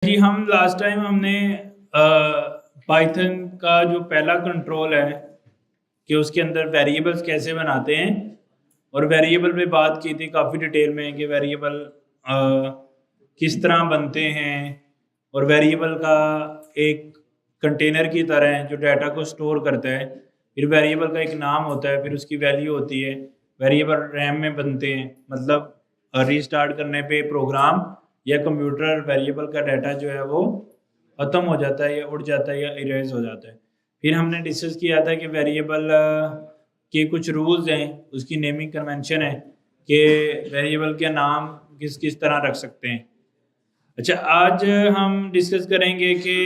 जी, हम last time हमने Python का जो पहला कंट्रोल है कि उसके अंदर वेरिएबल्स कैसे बनाते हैं और वेरिएबल पे बात की थी काफ़ी डिटेल में कि वेरिएबल किस तरह बनते हैं और वेरिएबल का एक कंटेनर की तरह है जो डाटा को स्टोर करता है। फिर वेरिएबल का एक नाम होता है, फिर उसकी वैल्यू होती है। वेरिएबल रैम में बनते हैं, मतलब रीस्टार्ट करने पे प्रोग्राम या कंप्यूटर वेरिएबल का डाटा जो है वो ख़त्म हो जाता है या उड़ जाता है या इरेज हो जाता है। फिर हमने डिस्कस किया था कि वेरिएबल के कुछ रूल्स हैं, उसकी नेमिंग कन्वेंशन है कि वेरिएबल के नाम किस किस तरह रख सकते हैं। अच्छा, आज हम डिस्कस करेंगे कि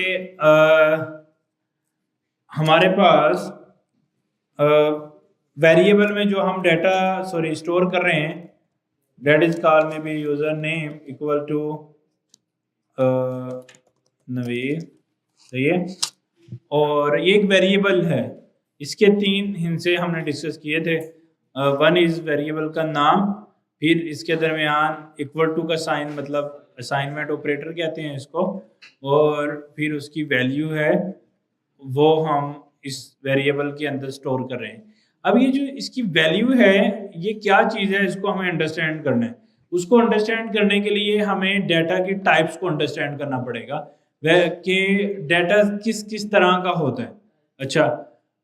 हमारे पास वेरिएबल में जो हम डाटा स्टोर कर रहे हैं, दैट इज कॉल्ड में भी यूजर नेम इक्वल टू नवीर, सही है। और ये एक वेरिएबल है, इसके तीन हिस्से हमने डिस्कस किए थे। वन इज वेरिएबल का नाम, फिर इसके दरमियान इक्वल टू का साइन, मतलब असाइनमेंट ऑपरेटर कहते हैं इसको, और फिर उसकी वैल्यू है वो हम इस वेरिएबल के अंदर स्टोर कर रहे हैं। अब ये जो इसकी वैल्यू है, ये क्या चीज़ है, इसको हमें अंडरस्टैंड करना है। उसको अंडरस्टैंड करने के लिए हमें डाटा की टाइप्स को अंडरस्टैंड करना पड़ेगा, वह कि डाटा किस किस तरह का होता है। अच्छा,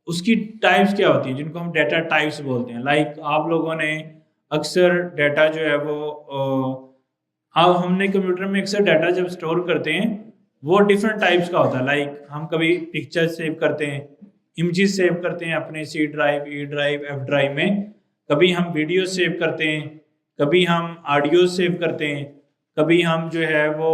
उसकी टाइप्स क्या होती है जिनको हम डाटा टाइप्स बोलते हैं। लाइक आप लोगों ने अक्सर डाटा जो है वो अब हमने कंप्यूटर में अक्सर डाटा जब स्टोर करते हैं वो डिफरेंट टाइप्स का होता है। लाइक हम कभी पिक्चर सेव करते हैं, इमेजेस सेव करते हैं अपने C drive, E drive, F drive में। कभी हम वीडियो सेव करते हैं, कभी हम ऑडियो सेव करते हैं, कभी हम जो है वो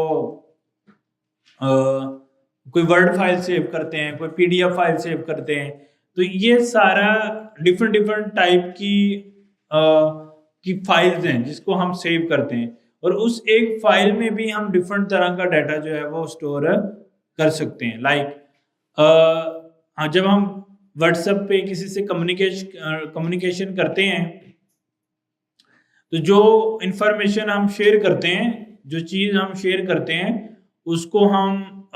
कोई वर्ड फाइल सेव करते हैं, कोई पीडीएफ फाइल सेव करते हैं। तो ये सारा डिफरेंट डिफरेंट टाइप की फाइल्स हैं जिसको हम सेव करते हैं, और उस एक फाइल में भी हम डिफरेंट तरह का डाटा जो है वो स्टोर कर सकते हैं। लाइक हाँ, जब हम व्हाट्सएप पे किसी से कम्युनिकेशन करते हैं तो जो इंफॉर्मेशन हम शेयर करते हैं, जो चीज़ हम शेयर करते हैं, उसको हम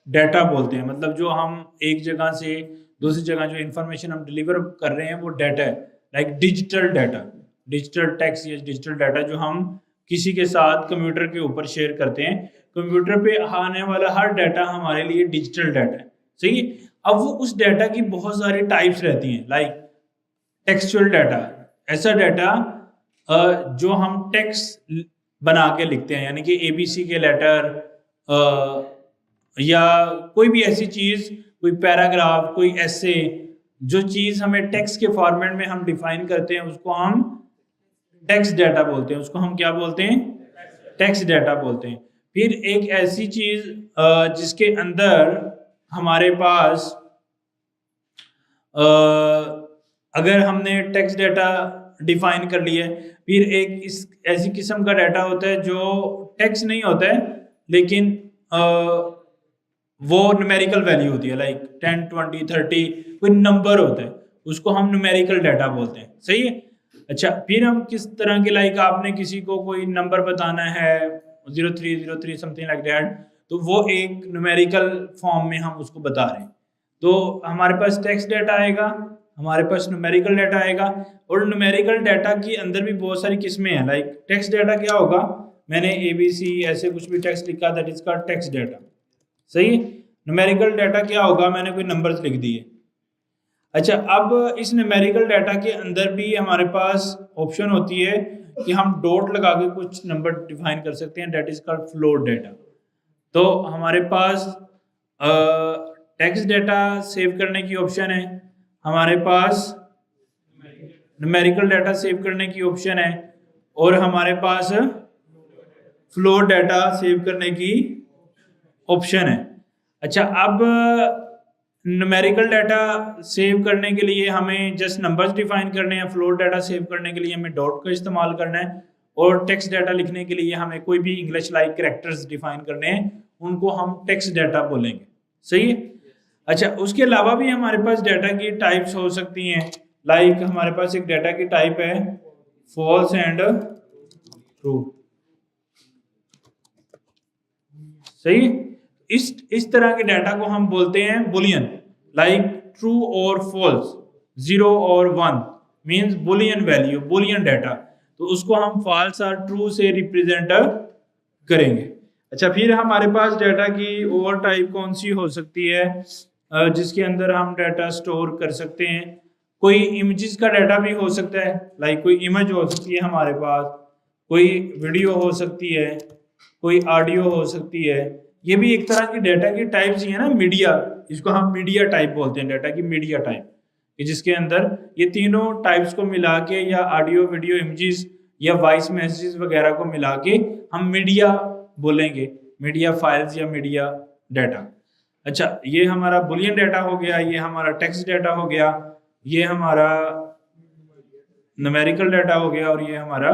डाटा बोलते हैं। मतलब जो हम एक जगह से दूसरी जगह जो इंफॉर्मेशन हम डिलीवर कर रहे हैं वो डाटा है। Like digital data, digital text या डिजिटल डाटा जो हम किसी के साथ कंप्यूटर के ऊपर शेयर करते हैं। कंप्यूटर पे आने वाला हर डाटा हमारे लिए डिजिटल डाटा है, सही है। अब वो उस डाटा की बहुत सारी टाइप्स रहती हैं। लाइक टेक्सचुअल डाटा, ऐसा डाटा जो हम टेक्स्ट बना के लिखते हैं, यानी कि एबीसी के लेटर या कोई भी ऐसी चीज़, कोई पैराग्राफ, कोई ऐसे, जो चीज़ हमें टेक्स्ट के फॉर्मेट में हम डिफाइन करते हैं उसको हम टेक्स्ट डाटा बोलते हैं। उसको हम क्या बोलते हैं? टेक्स्ट डाटा बोलते हैं। फिर एक ऐसी चीज़ जिसके अंदर हमारे पास अगर हमने टेक्स्ट डाटा डिफाइन कर लिया है, फिर एक इस ऐसी किस्म का डाटा होता है जो टेक्स्ट नहीं होता है लेकिन वो न्यूमेरिकल वैल्यू होती है। लाइक 10, 20, 30 कोई नंबर होता है, उसको हम न्यूमेरिकल डाटा बोलते हैं, सही है। अच्छा, फिर हम किस तरह के, लाइक आपने किसी को कोई नंबर बताना है 0303 समथिंग लाइक दैट, तो वो एक न्यूमेरिकल फॉर्म में हम उसको बता रहे हैं। तो हमारे पास टेक्स्ट डाटा आएगा, हमारे पास न्यूमेरिकल डाटा आएगा, और न्यूमेरिकल डाटा के अंदर भी बहुत सारी किस्में हैं। लाइक टेक्स्ट डाटा क्या होगा, मैंने ABC ऐसे कुछ भी टेक्स्ट लिखा, that is called text data, सही। न्यूमेरिकल डाटा क्या होगा, मैंने कोई नंबर्स लिख दिए। अच्छा, अब इस न्यूमेरिकल डाटा के अंदर भी हमारे पास ऑप्शन होती है कि हम डॉट लगा के कुछ नंबर डिफाइन कर सकते हैं, that is called float data. तो हमारे पास टेक्स्ट डाटा सेव करने की ऑप्शन है, हमारे पास न्यूमेरिकल डाटा सेव करने की ऑप्शन है, और हमारे पास फ्लोट डाटा सेव करने की ऑप्शन है। अच्छा, अब न्यूमेरिकल डाटा सेव करने के लिए हमें जस्ट नंबर्स डिफाइन करने हैं, फ्लोट डाटा सेव करने के लिए हमें डॉट का इस्तेमाल करना है, और टेक्स्ट डाटा लिखने के लिए हमें कोई भी इंग्लिश लाइक कैरेक्टर्स डिफाइन करने हैं, उनको हम टेक्स्ट डाटा बोलेंगे, सही है। अच्छा, उसके अलावा भी हमारे पास डाटा की टाइप्स हो सकती हैं। लाइक हमारे पास एक डाटा की टाइप है फॉल्स एंड ट्रू, सही। इस तरह के डाटा को हम बोलते हैं बुलियन, लाइक ट्रू और फॉल्स, 0 और 1 means Boolean value, Boolean data. तो उसको हम फॉल्स और ट्रू से रिप्रेजेंट करेंगे। अच्छा, फिर हमारे पास डाटा की और टाइप कौन सी हो सकती है जिसके अंदर हम डाटा स्टोर कर सकते हैं? कोई इमेजेस का डाटा भी हो सकता है, लाइक कोई इमेज हो सकती है हमारे पास, कोई वीडियो हो सकती है, कोई ऑडियो हो सकती है। ये भी एक तरह की डाटा की टाइप्स ही है ना, मीडिया, इसको हम मीडिया टाइप बोलते हैं, डाटा की मीडिया टाइप, जिसके अंदर ये तीनों टाइप्स को मिला के, या ऑडियो, वीडियो, इमेजेस या वॉइस मैसेजेस वगैरह को मिला के हम मीडिया बोलेंगे, मीडिया फाइल्स या मीडिया डाटा। अच्छा, ये हमारा बुलियन डाटा हो गया, ये हमारा टेक्स्ट डाटा हो गया, ये हमारा न्यूमेरिकल डाटा हो गया, और ये हमारा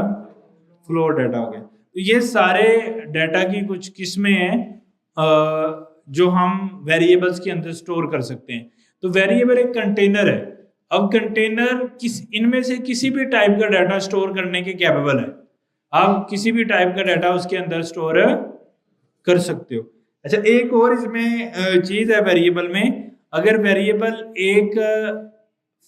फ्लोर डाटा हो गया। तो ये सारे डाटा की कुछ किस्में हैं जो हम वेरिएबल्स के अंदर स्टोर कर सकते हैं। तो वेरिएबल एक कंटेनर है। अब कंटेनर इनमें से किसी भी टाइप का डाटा स्टोर करने के कैपेबल है। आप किसी भी टाइप का डाटा उसके अंदर स्टोर कर सकते हो। अच्छा, एक और इसमें चीज है वेरिएबल में, अगर वेरिएबल एक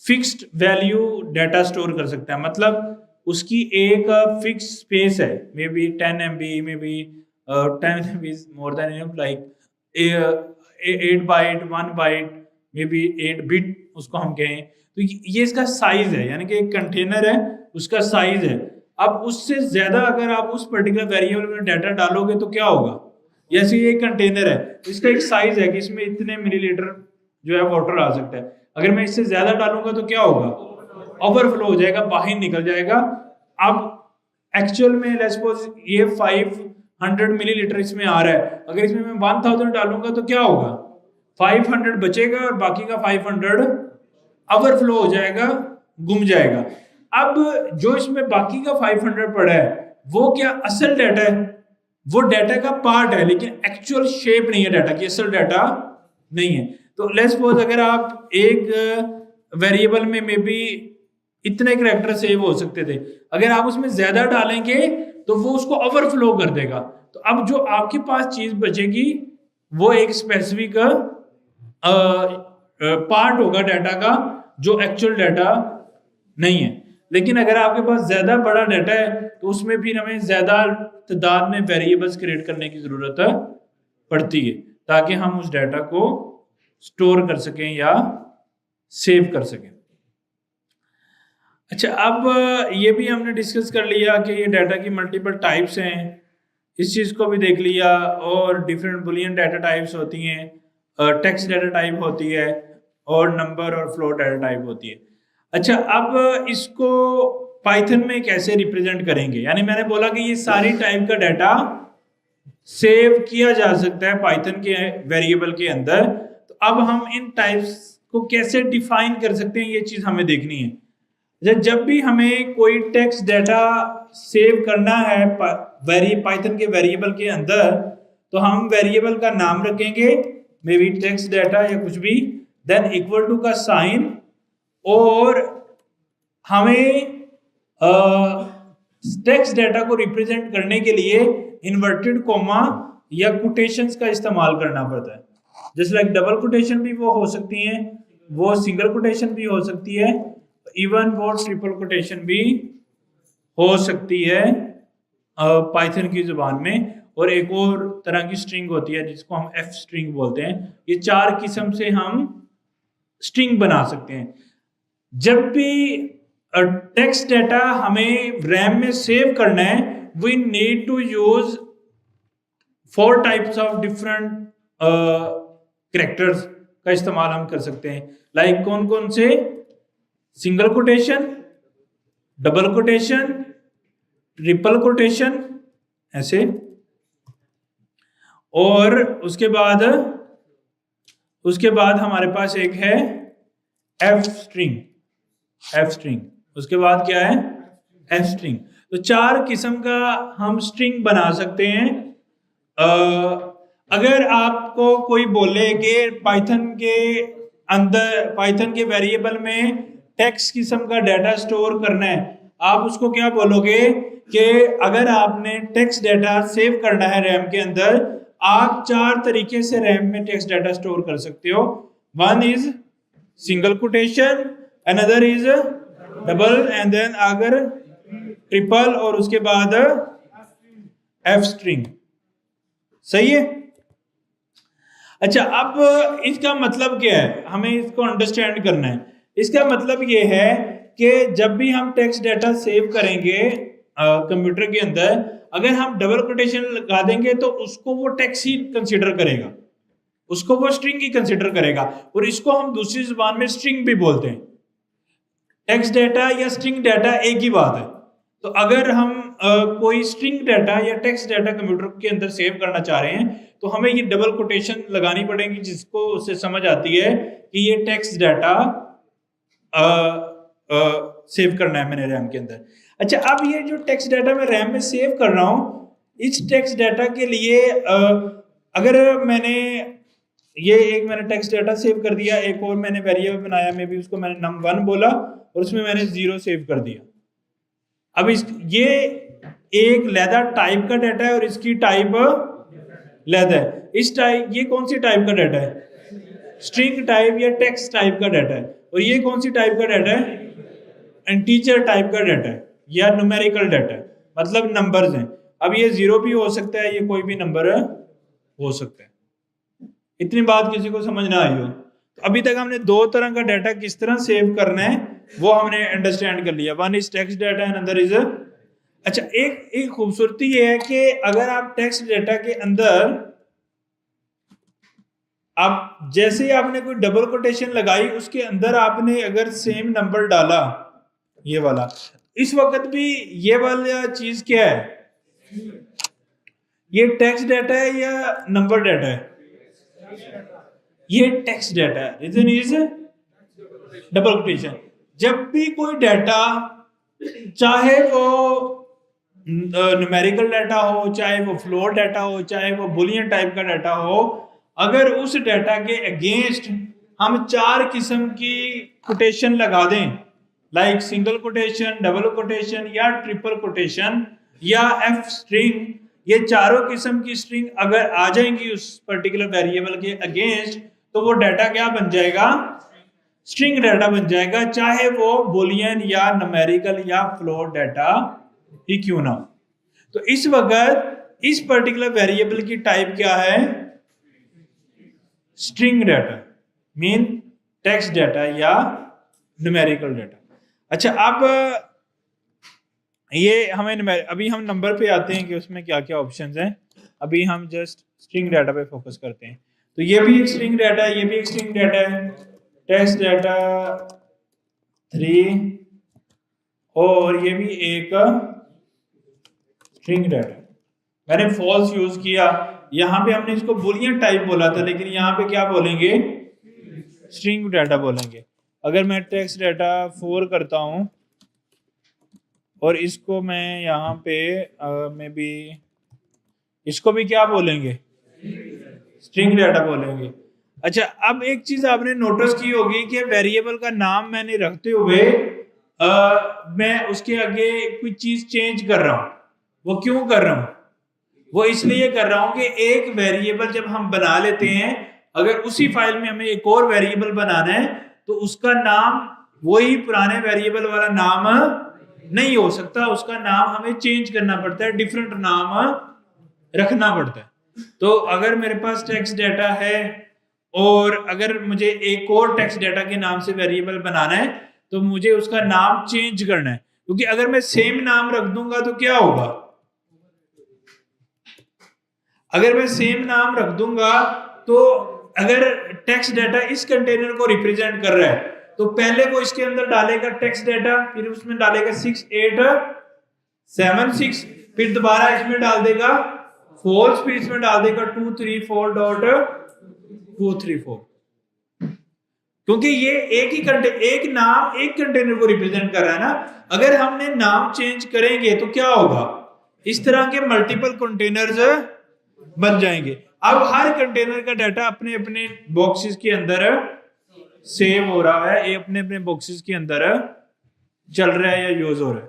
फिक्स्ड वैल्यू डाटा स्टोर कर सकता है, मतलब उसकी एक फिक्स स्पेस है, maybe 10 MB, maybe 10 MB more than enough, like 8 byte, 1 byte, maybe 8 bit उसको हम कहें। तो ये इसका साइज है, यानी कि एक कंटेनर है, उसका साइज है। अब उससे ज्यादा अगर आप उस पर्टिकुलर वेरिएबल में डाटा डालोगे तो क्या होगा? जैसे ये कंटेनर है, इसका एक साइज है कि इसमें इतने मिलीलीटर जो है वाटर आ सकता है। अगर मैं इससे ज्यादा डालूंगा तो क्या होगा? ओवरफ्लो हो जाएगा, बाहर निकल जाएगा। अब एक्चुअल में लेट्स सपोज ये 500 मिलीलीटर इसमें आ रहा है, अगर इसमें मैं 1000 डालूंगा तो क्या होगा? 500 बचेगा और बाकी का 500 ओवरफ्लो हो जाएगा, गुम जाएगा। अब जो इसमें बाकी का 500 पड़ा है वो क्या असल डाटा है? वो डाटा का पार्ट है, लेकिन एक्चुअल शेप नहीं है डाटा की, असल डाटा नहीं है। तो लेट्स सपोज अगर आप एक वेरिएबल में मे बी इतने कैरेक्टर सेव हो सकते थे, अगर आप उसमें ज्यादा डालेंगे तो वो उसको ओवरफ्लो कर देगा। तो अब जो आपके पास चीज बचेगी वो एक स्पेसिफिक पार्ट होगा डाटा का, जो एक्चुअल डाटा नहीं है। लेकिन अगर आपके पास ज्यादा बड़ा डाटा है तो उसमें फिर हमें ज्यादा तादाद में वेरिएबल्स क्रिएट करने की जरूरत पड़ती है, ताकि हम उस डाटा को स्टोर कर सकें या सेव कर सकें। अच्छा, अब ये भी हमने डिस्कस कर लिया कि ये डाटा की मल्टीपल टाइप्स हैं, इस चीज़ को भी देख लिया, और डिफरेंट बुलियन डाटा टाइप्स होती हैं, टेक्स्ट डाटा टाइप होती है, और नंबर और फ्लोट डाटा टाइप होती है। अच्छा, अब इसको पाइथन में कैसे रिप्रेजेंट करेंगे? यानी मैंने बोला कि ये सारी टाइप का डाटा सेव किया जा सकता है पाइथन के वेरिएबल के अंदर। तो अब हम इन टाइप्स को कैसे डिफाइन कर सकते हैं, ये चीज हमें देखनी है। जब भी हमें कोई टेक्स्ट डाटा सेव करना है पाइथन के वेरिएबल के अंदर, तो हम वेरिएबल का नाम रखेंगे, मे बी टेक्स्ट डाटा या कुछ भी, देन इक्वल टू का साइन, और हमें टेक्स्ट डाटा को रिप्रेजेंट करने के लिए इन्वर्टेड कॉमा या कोटेशंस का इस्तेमाल करना पड़ता है। जैसे लाइक डबल कोटेशन भी वो हो सकती हैं, वो सिंगल कोटेशन भी हो सकती है, इवन वो ट्रिपल कोटेशन भी हो सकती है पाइथन की जुबान में। और एक और तरह की स्ट्रिंग होती है जिसको हम एफ स्ट्रिंग बोलते हैं। ये 4 किस्म से हम स्ट्रिंग बना सकते हैं। जब भी टेक्स्ट डाटा हमें रैम में सेव करना है, we need to use 4 types of different characters का इस्तेमाल हम कर सकते हैं। लाइक कौन कौन से? Single quotation, double quotation, triple quotation, ऐसे। और उसके बाद हमारे पास एक है एफ स्ट्रिंग। उसके बाद क्या है? F string. तो 4 किस्म का हम स्ट्रिंग बना सकते हैं। अगर आपको कोई बोले कि पाइथन के वेरिएबल में टेक्स्ट किस्म का डाटा स्टोर करना है, आप उसको क्या बोलोगे कि अगर आपने टेक्स्ट डाटा सेव करना है रैम के अंदर, आप 4 तरीके से रैम में टेक्स्ट डाटा स्टोर कर सकते हो। One is single quotation, another is double, and then अगर ट्रिपल, और उसके बाद एफ स्ट्रिंग। सही है। अच्छा, अब इसका मतलब क्या है, हमें इसको अंडरस्टैंड करना है। इसका मतलब ये है कि जब भी हम टेक्स्ट डाटा सेव करेंगे कंप्यूटर के अंदर, अगर हम डबल कोटेशन लगा देंगे तो उसको वो टेक्स्ट ही कंसीडर करेगा, उसको वो स्ट्रिंग ही कंसीडर करेगा। और इसको हम दूसरी जुबान में स्ट्रिंग भी बोलते हैं। टेक्स्ट डाटा या स्ट्रिंग डाटा एक ही बात है। तो अगर हम कोई स्ट्रिंग डाटा या टेक्स्ट डाटा कंप्यूटर के अंदर सेव करना चाह रहे हैं तो हमें ये डबल कोटेशन लगानी पड़ेगी, जिसको उससे समझ आती है कि ये टेक्स्ट डाटा सेव करना है मैंने रैम के अंदर। अच्छा, अब ये जो टेक्स्ट डाटा मैं रैम में सेव कर रहा हूं, इस टेक्स्ट डाटा के लिए अगर मैंने मैंने टेक्स्ट डाटा सेव कर दिया, एक और मैंने वेरिएबल बनाया, मे भी उसको मैंने num1 बोला और उसमें मैंने 0 सेव कर दिया। अब ये एक लैदा टाइप का डाटा है और इसकी टाइप लैदा है। इस टाइप, ये कौन सी टाइप का डाटा है? स्ट्रिंग टाइप या टेक्स्ट टाइप का डाटा है। और ये कौन सी टाइप का डाटा है? इंटीजर टाइप का डाटा है या न्यूमेरिकल डाटा है, मतलब नंबर्स हैं। अब ये 0 भी हो सकता है, ये कोई भी नंबर हो सकता है। इतनी बात किसी को समझ ना आई हो तो अभी तक हमने 2 तरह का डाटा किस तरह सेव करना है वो हमने अंडरस्टैंड कर लिया। One is text data and other is अच्छा, एक खूबसूरती ये है कि अगर आप टेक्स्ट डाटा के अंदर आप जैसे ही आपने कोई डबल कोटेशन लगाई, उसके अंदर आपने अगर सेम नंबर डाला, ये वाला, इस वक्त भी ये वाला चीज क्या है? ये टेक्स्ट डाटा है या नंबर डाटा है? ये टेक्स्ट डाटा है। Reason is double quotation. जब भी कोई डाटा, चाहे वो न्यूमेरिकल डाटा हो, चाहे वो फ्लोट डाटा हो, चाहे वो बुलियन टाइप का डाटा हो, अगर उस डाटा के अगेंस्ट हम 4 किस्म की कोटेशन लगा दें, like single quotation, double quotation या ट्रिपल कोटेशन या एफ स्ट्रिंग, ये चारों किस्म की स्ट्रिंग अगर आ जाएंगी उस पर्टिकुलर वेरिएबल के अगेंस्ट, तो वो डाटा क्या बन जाएगा? स्ट्रिंग डाटा बन जाएगा, चाहे वो बुलियन या न्यूमेरिकल या फ्लोट डाटा ही क्यों ना हो। तो इस वक्त इस पर्टिकुलर वेरिएबल की टाइप क्या है? String data, mean text data या न्यूमेरिकल डाटा। अच्छा, अब ये हमें अभी हम नंबर पे आते हैं कि उसमें क्या क्या ऑप्शंस हैं। अभी हम जस्ट स्ट्रिंग डाटा पे फोकस करते हैं। तो ये भी एक स्ट्रिंग डाटा है, ये भी एक स्ट्रिंग डाटा है, टेक्स्ट डाटा 3, और ये भी एक स्ट्रिंग डाटा। मैंने फॉल्स यूज किया, यहां पे हमने इसको बुलियन टाइप बोला था, लेकिन यहां पे क्या बोलेंगे? स्ट्रिंग डाटा बोलेंगे। अगर मैं टेक्स्ट डाटा 4 करता हूं और इसको मैं यहाँ पे मे बी इसको भी क्या बोलेंगे? स्ट्रिंग डाटा बोलेंगे। अच्छा, अब एक चीज आपने नोटिस की होगी कि वेरिएबल का नाम मैंने रखते हुए मैं उसके आगे कोई चीज चेंज कर रहा हूं। वो क्यों कर रहा हूं? वो इसलिए कर रहा हूं कि एक वेरिएबल जब हम बना लेते हैं, अगर उसी फाइल में हमें एक और वेरिएबल बनाना है तो उसका नाम वही पुराने वेरिएबल वाला नाम नहीं हो सकता, उसका नाम हमें चेंज करना पड़ता है, डिफरेंट नाम रखना पड़ता है। तो अगर मेरे पास टेक्स्ट डाटा है और अगर मुझे एक और टेक्स्ट डाटा के नाम से वेरिएबल बनाना है तो मुझे उसका नाम चेंज करना है, क्योंकि अगर मैं सेम नाम रख दूंगा तो क्या होगा? अगर मैं सेम नाम रख दूंगा तो अगर टेक्स्ट डाटा इस कंटेनर को रिप्रेजेंट कर रहा है तो पहले वो इसके अंदर डालेगा टेक्स्ट डाटा, फिर उसमें डालेगा 6876, फिर दोबारा इसमें डाल देगा फॉल्स, फिर इसमें डाल देगा 234.234, क्योंकि ये एक नाम एक कंटेनर को रिप्रेजेंट कर रहा है ना। अगर हमने नाम चेंज करेंगे तो क्या होगा? इस तरह के मल्टीपल कंटेनर्स बन जाएंगे। अब हर कंटेनर का डाटा अपने अपने बॉक्सेस के अंदर सेव हो रहा है, ये अपने अपने बॉक्सेस के अंदर चल रहा है या यूज हो रहा है।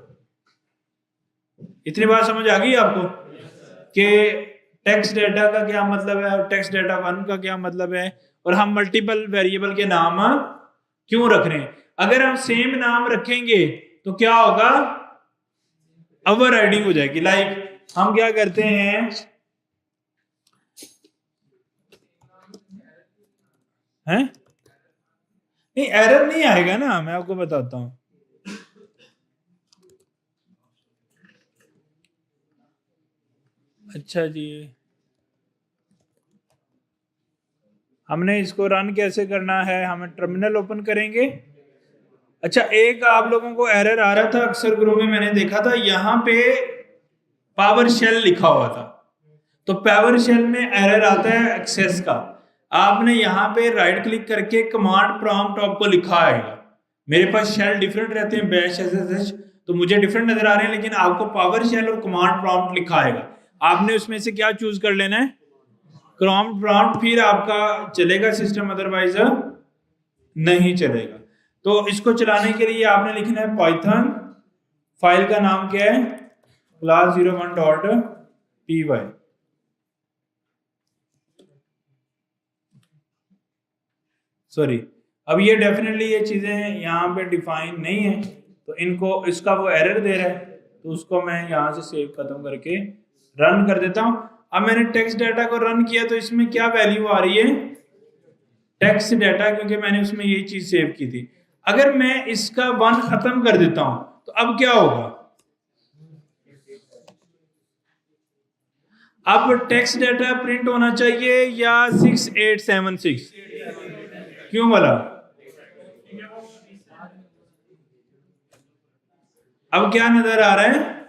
इतनी बात समझ आ गई आपको कि टेक्स्ट डेटा का क्या मतलब है और टेक्स्ट डेटा 1 का क्या मतलब है, और हम मल्टीपल वेरिएबल के नाम क्यों रख रहे हैं। अगर हम सेम नाम रखेंगे तो क्या होगा, ओवरराइडिंग हो जाएगी। लाइक हम क्या करते हैं, नहीं एरर नहीं आएगा ना, मैं आपको बताता हूं। अच्छा जी, हमने इसको रन कैसे करना है, हमें टर्मिनल ओपन करेंगे। अच्छा, एक आप लोगों को एरर आ रहा था अक्सर ग्रुप में, मैंने देखा था यहाँ पे पावर शेल लिखा हुआ था, तो पावर शेल में एरर आता है एक्सेस का। आपने यहाँ पे राइट क्लिक करके कमांड प्रॉम्प्ट आपको लिखा आएगा। मेरे पास शेल डिफरेंट रहते हैं, बैश एसएसएच, तो मुझे डिफरेंट नजर आ रहे हैं, लेकिन आपको पावर शेल और कमांड प्रॉम्प्ट लिखा आएगा। आपने उसमें से क्या चूज कर लेना है, कमांड प्रॉम्प्ट, फिर आपका चलेगा सिस्टम, अदरवाइज नहीं चलेगा। तो इसको चलाने के लिए आपने लिखना है पाइथन, फाइल का नाम क्या है, class01.py। सॉरी, अब ये डेफिनेटली ये चीजें यहाँ पे डिफाइन नहीं है, तो इनको इसका वो एरर दे रहा है, तो उसको मैं यहाँ से सेव खत्म करके रन कर देता हूँ। अब मैंने टेक्स्ट डाटा को रन किया, तो इसमें क्या वैल्यू आ रही है, टेक्स्ट डाटा, क्योंकि मैंने उसमें यही चीज सेव की थी। अगर मैं इसका 1 खत्म कर देता हूं तो अब क्या होगा, अब टेक्स्ट डाटा प्रिंट होना चाहिए या 6876, क्यों बोला, अब क्या नजर आ रहा है,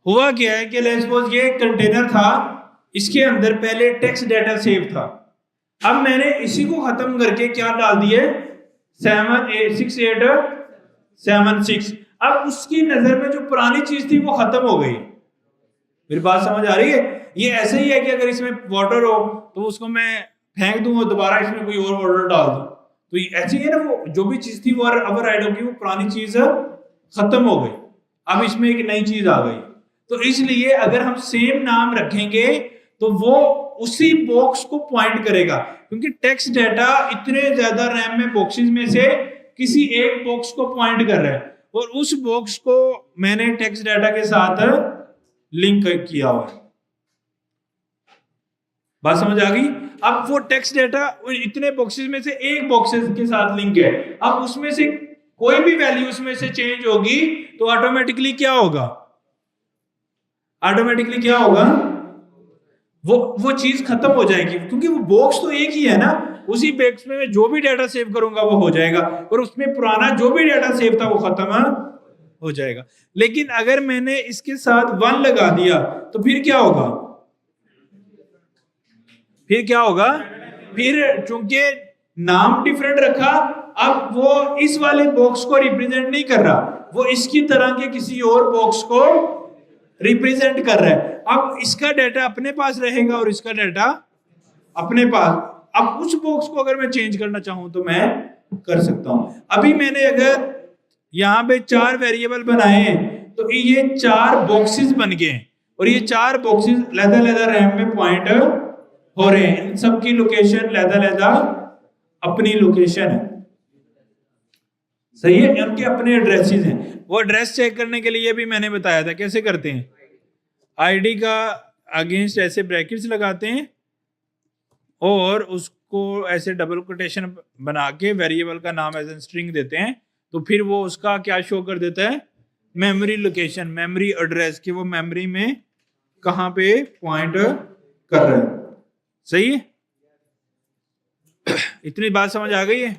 हुआ क्या है कि लेट्स सपोज ये कंटेनर था, इसके अंदर पहले टेक्स्ट डाटा सेव था, अब मैंने इसी को खत्म करके क्या डाल दिए, 6876। अब उसकी नजर में जो पुरानी चीज थी वो खत्म हो गई। मेरी बात समझ आ रही है, ये ऐसे ही है कि अगर इसमें वाटर हो तो उसको मैं फेंक दूं और दोबारा इसमें कोई और वाटर डाल दूं, तो ऐसे ही है ना, वो जो भी चीज थी वो ओवरराइड होगी, वो पुरानी चीज खत्म हो गई, अब इसमें एक नई चीज आ गई। तो इसलिए अगर हम सेम नाम रखेंगे तो वो उसी बॉक्स को पॉइंट करेगा, क्योंकि टेक्स्ट डाटा इतने ज्यादा रैम में बॉक्सेस में से किसी एक बॉक्स को पॉइंट कर रहा है, और उस बॉक्स को मैंने टेक्स्ट डाटा के साथ लिंक किया हुआ है। बात समझ आ गई। अब वो टेक्स्ट डाटा इतने बॉक्सेस में से एक बॉक्सेस के साथ लिंक है, अब उसमें से कोई भी वैल्यू उसमें से चेंज होगी तो ऑटोमेटिकली क्या होगा, ऑटोमेटिकली क्या होगा, वो चीज खत्म हो जाएगी, क्योंकि वो बॉक्स तो एक ही है ना, उसी बॉक्स में जो भी डाटा सेव करूंगा वो हो जाएगा, और उसमें पुराना जो भी डाटा सेव था वो खत्म हो जाएगा। लेकिन अगर मैंने इसके साथ 1 लगा दिया तो फिर क्या होगा, फिर क्या होगा, फिर चूंकि नाम डिफरेंट रखा, अब वो इस वाले बॉक्स को रिप्रेजेंट नहीं कर रहा, वो इसकी तरह के किसी और बॉक्स को रिप्रेजेंट कर रहा है। अब इसका डाटा अपने पास रहेगा और इसका डाटा अपने पास। अब उस बॉक्स को अगर मैं चेंज करना चाहूं तो मैं कर सकता हूं। अभी मैंने अगर यहां पे 4 वेरिएबल बनाए हैं तो ये 4 बॉक्सेस बन गए हैं, और ये 4 बॉक्सेस लहदा रैम में पॉइंट हो रहे हैं, इन सबकी लोकेशन लहदा अपनी लोकेशन है, सही है, उनके अपने एड्रेसेस हैं। वो एड्रेस चेक करने के लिए भी मैंने बताया था कैसे करते हैं, आईडी का अगेंस्ट ऐसे ब्रैकेट्स लगाते हैं और उसको ऐसे डबल कोटेशन बना के वेरिएबल का नाम एज एन स्ट्रिंग देते हैं, तो फिर वो उसका क्या शो कर देता है, मेमोरी लोकेशन, मेमोरी एड्रेस, कि वो मेमोरी में कहां पे पॉइंट कर रहा है। सही है, इतनी बात समझ आ गई है।